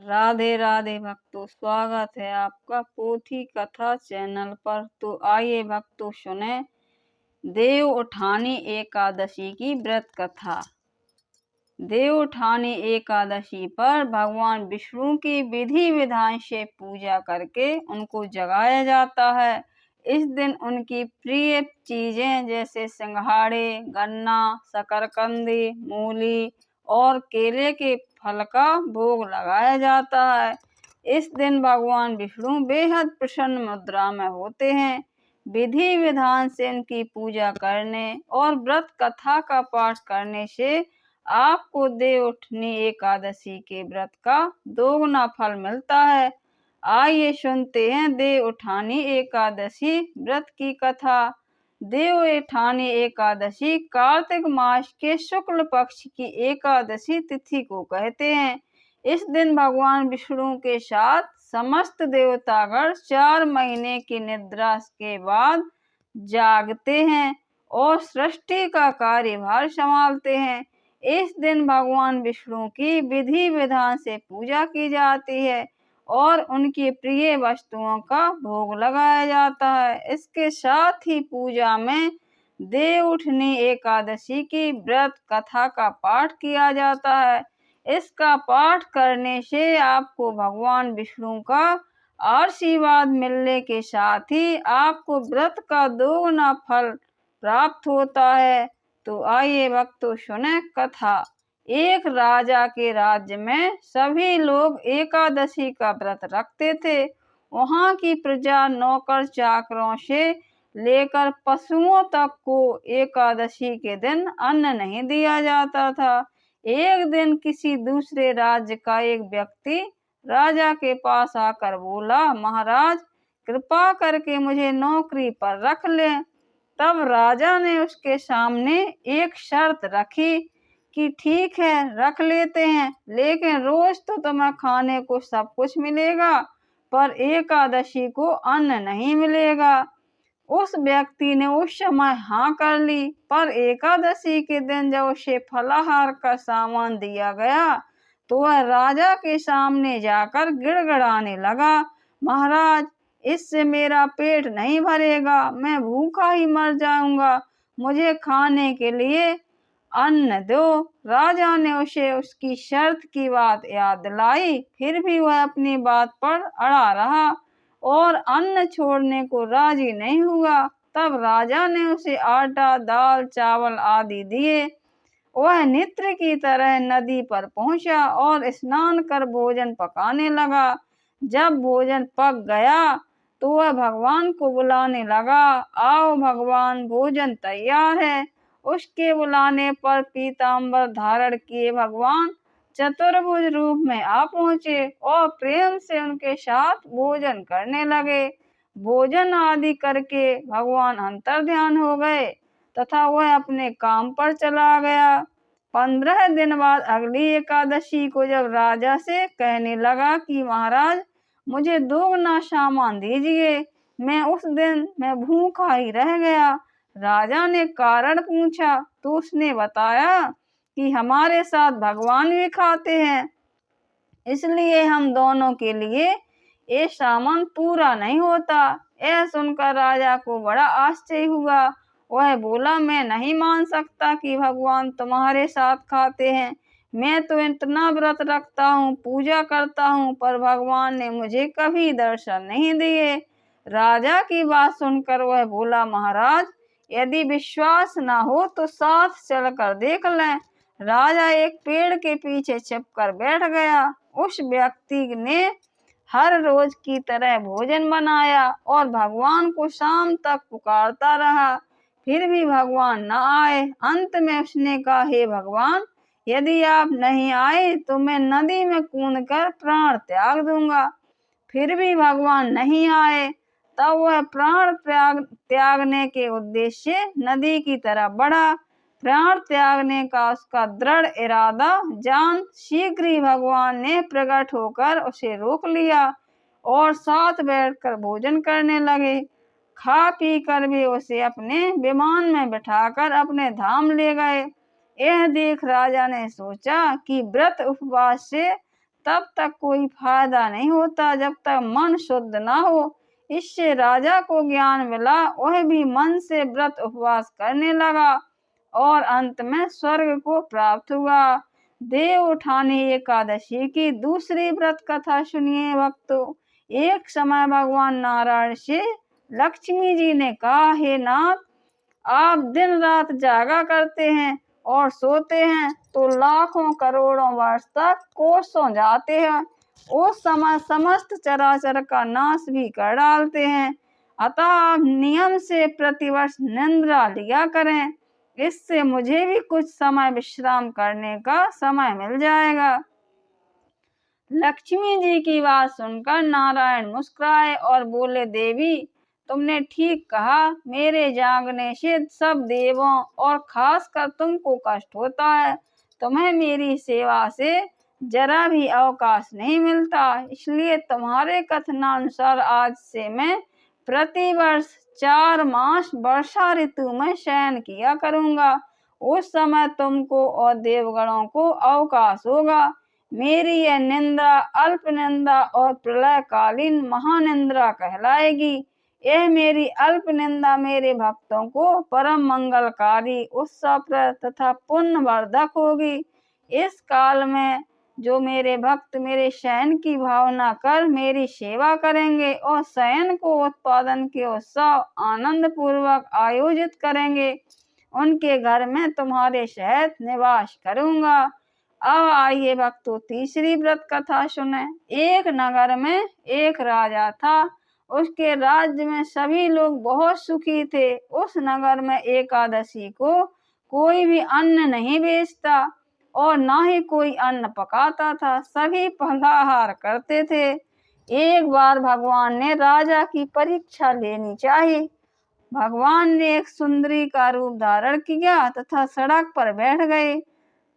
राधे राधे भक्तों, स्वागत है आपका पोथी कथा चैनल पर। तो आइए भक्तों सुने देव उठानी एकादशी की व्रत कथा। देव उठानी एकादशी पर भगवान विष्णु की विधि विधान से पूजा करके उनको जगाया जाता है। इस दिन उनकी प्रिय चीजें जैसे सिंघाड़े, गन्ना, शकरकंदी, मूली और केले के फल का भोग लगाया जाता है। इस दिन भगवान विष्णु बेहद प्रसन्न मुद्रा में होते हैं। विधि विधान से इनकी पूजा करने और व्रत कथा का पाठ करने से आपको देव उठनी एकादशी के व्रत का दोगुना फल मिलता है। आइए सुनते हैं देव उठानी एकादशी व्रत की कथा। देव उठानी एकादशी कार्तिक मास के शुक्ल पक्ष की एकादशी तिथि को कहते हैं। इस दिन भगवान विष्णु के साथ समस्त देवतागण 4 महीने की निद्रा के बाद जागते हैं और सृष्टि का कार्यभार संभालते हैं। इस दिन भगवान विष्णु की विधि विधान से पूजा की जाती है और उनकी प्रिय वस्तुओं का भोग लगाया जाता है। इसके साथ ही पूजा में देव उठनी एकादशी की व्रत कथा का पाठ किया जाता है। इसका पाठ करने से आपको भगवान विष्णु का आशीर्वाद मिलने के साथ ही आपको व्रत का दोगुना फल प्राप्त होता है। तो आइए भक्तों सुने कथा। एक राजा के राज्य में सभी लोग एकादशी का व्रत रखते थे। वहां की प्रजा नौकर चाकरों से लेकर पशुओं तक को एकादशी के दिन अन्न नहीं दिया जाता था। एक दिन किसी दूसरे राज्य का एक व्यक्ति राजा के पास आकर बोला, महाराज कृपा करके मुझे नौकरी पर रख लें। तब राजा ने उसके सामने एक शर्त रखी कि ठीक है रख लेते हैं, लेकिन रोज तो तुम्हें खाने को सब कुछ मिलेगा पर एकादशी को अन्न नहीं मिलेगा। उस व्यक्ति ने उस समय हाँ कर ली, पर एकादशी के दिन जब उसे फलाहार का सामान दिया गया तो वह राजा के सामने जाकर गिड़गिड़ाने लगा, महाराज इससे मेरा पेट नहीं भरेगा, मैं भूखा ही मर जाऊंगा, मुझे खाने के लिए अन्न दो। राजा ने उसे उसकी शर्त की बात याद दिलाई, फिर भी वह अपनी बात पर अड़ा रहा और अन्न छोड़ने को राजी नहीं हुआ। तब राजा ने उसे आटा, दाल, चावल आदि दिए। वह नित्र की तरह नदी पर पहुंचा और स्नान कर भोजन पकाने लगा। जब भोजन पक गया तो वह भगवान को बुलाने लगा, आओ भगवान भोजन तैयार है। उसके बुलाने पर पीताम्बर धारण किए भगवान चतुर्भुज रूप में आ पहुंचे और प्रेम से उनके साथ भोजन करने लगे। भोजन आदि करके भगवान अंतर्ध्यान हो गए तथा वह अपने काम पर चला गया। 15 दिन बाद अगली एकादशी को जब राजा से कहने लगा कि महाराज मुझे दोगुना सामान दीजिए, मैं उस दिन मैं भूखा ही रह गया। राजा ने कारण पूछा तो उसने बताया कि हमारे साथ भगवान भी खाते हैं, इसलिए हम दोनों के लिए ये सामान पूरा नहीं होता। यह सुनकर राजा को बड़ा आश्चर्य हुआ। वह बोला, मैं नहीं मान सकता कि भगवान तुम्हारे साथ खाते हैं। मैं तो इतना व्रत रखता हूँ, पूजा करता हूँ, पर भगवान ने मुझे कभी दर्शन नहीं दिए। राजा की बात सुनकर वह बोला, महाराज यदि विश्वास न हो तो साथ चलकर देख लें। राजा एक पेड़ के पीछे छिपकर बैठ गया। उस व्यक्ति ने हर रोज की तरह भोजन बनाया और भगवान को शाम तक पुकारता रहा, फिर भी भगवान न आए। अंत में उसने कहा, हे भगवान यदि आप नहीं आए तो मैं नदी में कूदकर प्राण त्याग दूंगा। फिर भी भगवान नहीं आए। तब वह प्राण त्यागने के उद्देश्य से नदी की तरफ बढ़ा। प्राण त्यागने का उसका दृढ़ इरादा जान शीघ्र ही भगवान ने प्रकट होकर उसे रोक लिया और साथ बैठकर भोजन करने लगे। खा पी कर भी उसे अपने विमान में बिठाकर अपने धाम ले गए। यह देख राजा ने सोचा कि व्रत उपवास से तब तक कोई फायदा नहीं होता जब तक मन शुद्ध ना हो। इससे राजा को ज्ञान मिला, वह भी मन से व्रत उपवास करने लगा और अंत में स्वर्ग को प्राप्त हुआ। देव उठानी एकादशी की दूसरी व्रत कथा सुनिए भक्तों। एक समय भगवान नारायण से लक्ष्मी जी ने कहा, हे नाथ, आप दिन रात जागा करते हैं और सोते हैं तो लाखों करोड़ों वर्ष तक कोसों जाते हैं, उस समय समस्त चराचर का नाश भी कर डालते हैं। अतः आप नियम से प्रतिवर्ष निद्रा लिया करें, इससे मुझे भी कुछ समय विश्राम करने का समय मिल जाएगा। लक्ष्मी जी की बात सुनकर नारायण मुस्कुराए और बोले, देवी, तुमने ठीक कहा, मेरे जागने से सब देवों और खासकर तुमको कष्ट होता है। तुम्हें मेरी सेवा से जरा भी अवकाश नहीं मिलता, इसलिए तुम्हारे कथनानुसार आज से मैं प्रतिवर्ष 4 मास वर्षा ऋतु में शयन किया करूंगा। उस समय तुमको और देवगणों को अवकाश होगा। मेरी यह निंदा अल्प निंदा और प्रलयकालीन महानिंद्रा कहलाएगी। यह मेरी अल्प निंदा मेरे भक्तों को परम मंगलकारी, उत्साहप्रद तथा पुण्यवर्धक होगी। इस काल में जो मेरे भक्त मेरे शयन की भावना कर मेरी सेवा करेंगे और शयन को उत्पादन के उत्सव आनंद पूर्वक आयोजित करेंगे, उनके घर में तुम्हारे सहित निवास करूंगा। अब आइए भक्तों तीसरी व्रत कथा सुने। एक नगर में एक राजा था, उसके राज्य में सभी लोग बहुत सुखी थे। उस नगर में एकादशी को कोई भी अन्न नहीं बेचता और ना ही कोई अन्न पकाता था, सभी फलाहार करते थे। एक बार भगवान ने राजा की परीक्षा लेनी चाहिए। भगवान ने एक सुंदरी का रूप धारण किया तथा सड़क पर बैठ गए।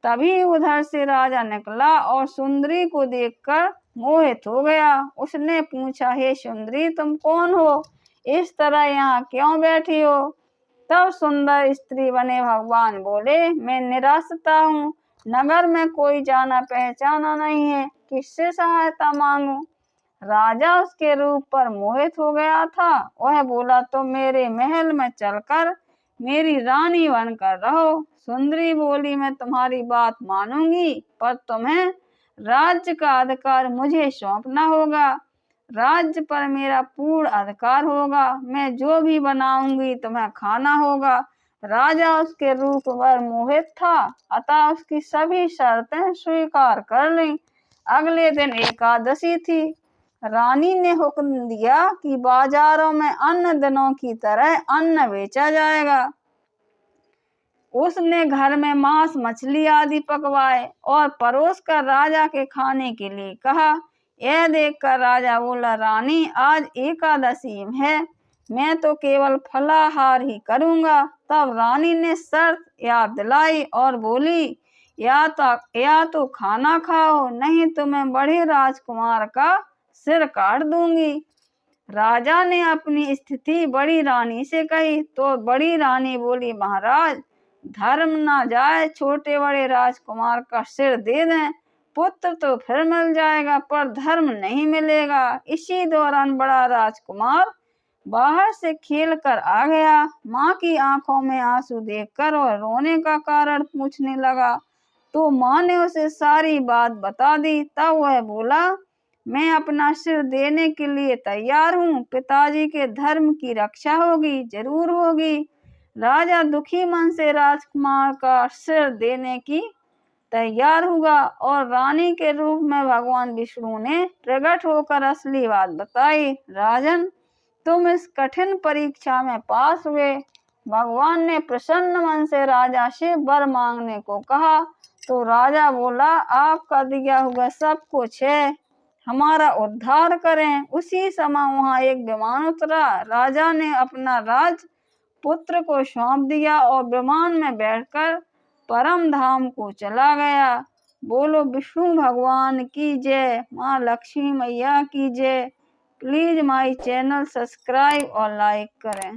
तभी उधर से राजा निकला और सुंदरी को देखकर मोहित हो गया। उसने पूछा, हे सुंदरी, तुम कौन हो? इस तरह यहाँ क्यों बैठी हो? तब सुंदर स्त्री बने भगवान बोले, मैं निराश्रिता हूँ, नगर में कोई जाना पहचाना नहीं है, किससे सहायता मांगू? राजा उसके रूप पर मोहित हो गया था। वह बोला, तो मेरे महल में चलकर मेरी रानी बनकर रहो। सुंदरी बोली, मैं तुम्हारी बात मानूंगी, पर तुम्हें राज्य का अधिकार मुझे सौंपना होगा। राज्य पर मेरा पूर्ण अधिकार होगा। मैं जो भी बनाऊंगी तुम्हें खाना होगा। राजा उसके रूप पर मोहित था, अतः उसकी सभी शर्तें स्वीकार कर लीं। अगले दिन एकादशी थी। रानी ने हुक्म दिया कि बाजारों में अन्य दिनों की तरह अन्न बेचा जाएगा। उसने घर में मांस मछली आदि पकवाए और परोस कर राजा के खाने के लिए कहा। यह देखकर राजा बोला, रानी, आज एकादशी है, मैं तो केवल फलाहार ही करूंगा। तब रानी ने शर्त याद दिलाई और बोली, या तो खाना खाओ, नहीं तो मैं बड़े राजकुमार का सिर काट दूंगी। राजा ने अपनी स्थिति बड़ी रानी से कही तो बड़ी रानी बोली, महाराज, धर्म ना जाए, छोटे बड़े राजकुमार का सिर दे दें, पुत्र तो फिर मिल जाएगा पर धर्म नहीं मिलेगा। इसी दौरान बड़ा राजकुमार बाहर से खेल कर आ गया। माँ की आंखों में आंसू देखकर और रोने का कारण पूछने लगा तो माँ ने उसे सारी बात बता दी। तब वह बोला, मैं अपना सिर देने के लिए तैयार हूँ, पिताजी के धर्म की रक्षा होगी, जरूर होगी। राजा दुखी मन से राजकुमार का सिर देने की तैयार हुआ और रानी के रूप में भगवान विष्णु ने प्रकट होकर असली बात बताई। राजन, तुम इस कठिन परीक्षा में पास हुए। भगवान ने प्रसन्न मन से राजा से वर मांगने को कहा तो राजा बोला, आपका दिया हुआ सब कुछ है, हमारा उद्धार करें। उसी समय वहां एक विमान उतरा। राजा ने अपना राज पुत्र को सौंप दिया और विमान में बैठकर परम धाम को चला गया। बोलो विष्णु भगवान की जय, माँ लक्ष्मी मैया की जय। प्लीज माय चैनल सब्सक्राइब और लाइक करें।